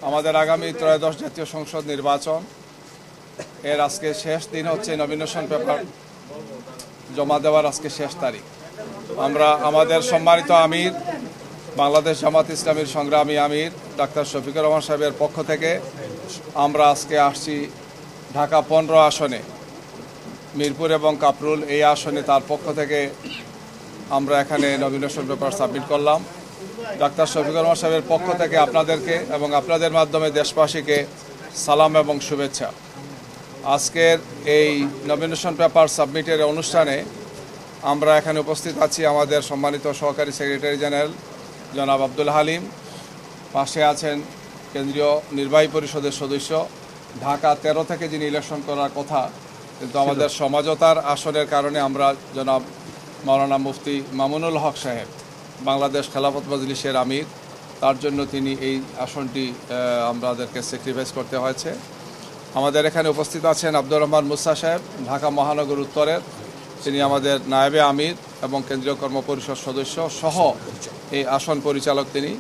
আমাদের আগামী ত্রয়োদশ জাতীয় সংসদ নির্বাচন এর আজকে শেষ দিন হচ্ছে নমিনেশন পেপার জমা দেওয়ার আজকে শেষ তারিখ। আমরা আমাদের সম্মানিত আমির, বাংলাদেশ জামাত ইসলামীর সংগ্রামী আমির ডাক্তার শফিকুর রহমান সাহেবের পক্ষ থেকে আমরা আজকে আসছি ঢাকা 15 আসনে, মিরপুর এবং কাপরুল এই আসনে তার পক্ষ থেকে আমরা এখানে নমিনেশন পেপার সাবমিট করলাম। ডাক্তার শফিকুর রহমান সাহেবের পক্ষ থেকে আপনাদেরকে এবং আপনাদের মাধ্যমে দেশবাসীকে সালাম এবং শুভেচ্ছা। আজকের এই নমিনেশন পেপার সাবমিটের অনুষ্ঠানে আমরা এখানে উপস্থিত আছি আমাদের সম্মানিত সহকারী সেক্রেটারি জেনারেল জনাব আব্দুল হালিম, পাশে আছেন কেন্দ্রীয় নির্বাহী পরিষদের সদস্য, ঢাকা 13 থেকে যিনি ইলেকশন করার কথা কিন্তু আমাদের সমঝোতার আসনের কারণে আমরা জনাব মাওলানা মুফতি মামুনুল হক সাহেব, বাংলাদেশ খেলাফত মজলিসের আমির, তার জন্য তিনি এই আসনটি আমাদেরকে স্যাক্রিফাইস করতে হয়েছে। আমাদের এখানে উপস্থিত আছেন আব্দুর রহমান মুসা সাহেব, ঢাকা মহানগর উত্তরের, তিনি আমাদের নায়েবে আমির এবং কেন্দ্রীয় কর্মপরিষদ সদস্য সহ এই আসন পরিচালক তিনি,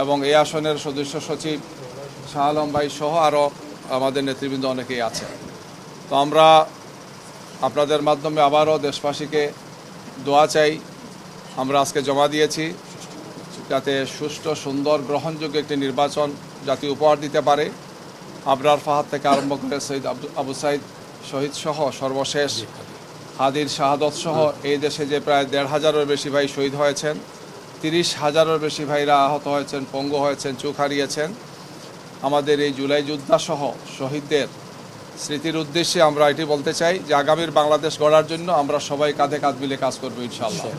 এবং এই আসনের সদস্য সচিব শাহ আলম ভাই সহ আরও আমাদের নেতৃবৃন্দ অনেকেই আছেন। তো আমরা আপনাদের মাধ্যমে আবারও দেশবাসীকে দোয়া চাই। আমরা আজকে জমা দিয়েছি যাতে সুষ্ঠু, সুন্দর, গ্রহণযোগ্য একটি নির্বাচন জাতি উপহার দিতে পারে। আবরার ফাহাদ থেকে আরম্ভ করে শহীদ আবু সাইদ শহীদ সহ সর্বশেষ হাদির শাহাদত সহ এই দেশে যে প্রায় 1,500-এর বেশি ভাই শহীদ হয়েছেন, 30,000-এর বেশি ভাইরা আহত হয়েছেন, পঙ্গু হয়েছেন, চোখ হারিয়েছেন। আমাদের এই জুলাই যোদ্ধা সহ শহীদদের স্মৃতির উদ্দেশ্যে আমরা এটি বলতে চাই যে আগামীর বাংলাদেশ গড়ার জন্য আমরা সবাই কাঁধে কাঁধ মিলে কাজ করব ইনশাআল্লাহ।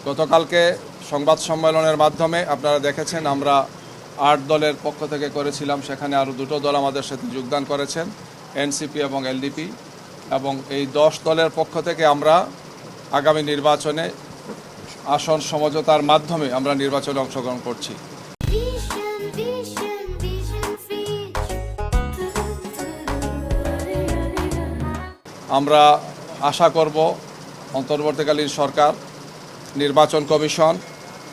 গতকালকে সংবাদ সম্মেলনের মাধ্যমে আপনারা দেখেছেন আমরা 8 দলের পক্ষ থেকে করেছিলাম, সেখানে আরও 2টো দল আমাদের সাথে যোগদান করেছেন, এনসিপি এবং এলডিপি, এবং এই 10 দলের পক্ষ থেকে আমরা আগামী নির্বাচনে আসন সমঝোতার মাধ্যমে আমরা নির্বাচনে অংশগ্রহণ করছি। আমরা আশা করব অন্তর্বর্তীকালীন সরকার, নির্বাচন কমিশন,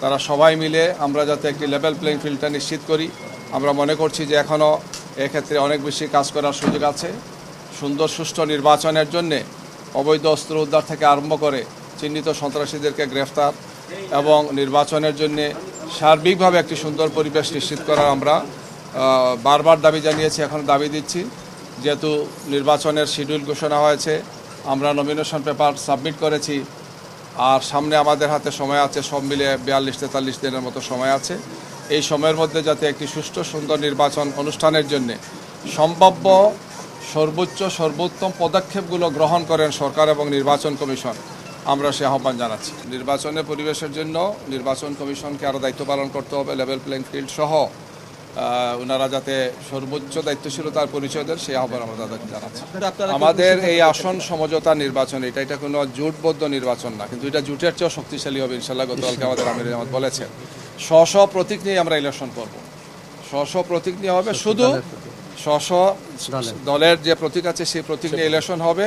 তারা সবাই মিলে আমরা যাতে একটি লেভেল প্লেইং ফিল্ডটা নিশ্চিত করি। আমরা মনে করছি যে এখনও এক্ষেত্রে অনেক বেশি কাজ করার সুযোগ আছে। সুন্দর সুষ্ঠু নির্বাচনের জন্যে অবৈধ অস্ত্র উদ্ধার থেকে আরম্ভ করে চিহ্নিত সন্ত্রাসীদেরকে গ্রেফতার এবং নির্বাচনের জন্যে সার্বিকভাবে একটি সুন্দর পরিবেশ নিশ্চিত করার আমরা বারবার দাবি জানিয়েছি, এখন দাবি দিচ্ছি। যেহেতু নির্বাচনের শিডিউল ঘোষণা হয়েছে, আমরা নমিনেশন পেপার সাবমিট করেছি, আর সামনে আমাদের হাতে সময় আছে, সব মিলে 42-43 দিনের মতো সময় আছে। এই সময়ের মধ্যে যাতে একটি সুষ্ঠু সুন্দর নির্বাচন অনুষ্ঠানের জন্য সম্ভাব্য সর্বোত্তম পদক্ষেপগুলো গ্রহণ করেন সরকার এবং নির্বাচন কমিশন, আমরা সে আহ্বান জানাচ্ছি। নির্বাচনের পরিবেশের জন্য নির্বাচন কমিশনকে আরও দায়িত্ব পালন করতে হবে, লেভেল প্লেইং ফিল্ড সহ ওনারা যাতে সর্বোচ্চ দায়িত্বশীলতার পরিচয় দেন সেই আহ্বান আমরা তাদেরকে জানাচ্ছি। আমাদের এই আসন সমঝোতা নির্বাচন এটা কোনো জোটবদ্ধ নির্বাচন না, কিন্তু এটা জোটের চেয়েও শক্তিশালী হবে ইনশাল্লাহ। গতকালকে আমাদের আমির জামাত বলেছেন স্ব প্রতীক নিয়ে আমরা ইলেকশন করব, স্ব প্রতীক নিয়ে হবে, শুধু স্ব দলের যে প্রতীক আছে সেই প্রতীক নিয়ে ইলেকশন হবে।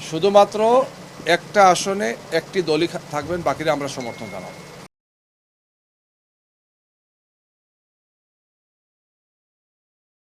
শুধুমাত্র একটা আসনে একটি দলই থাকবেন, বাকিরা আমরা সমর্থন জানাবো।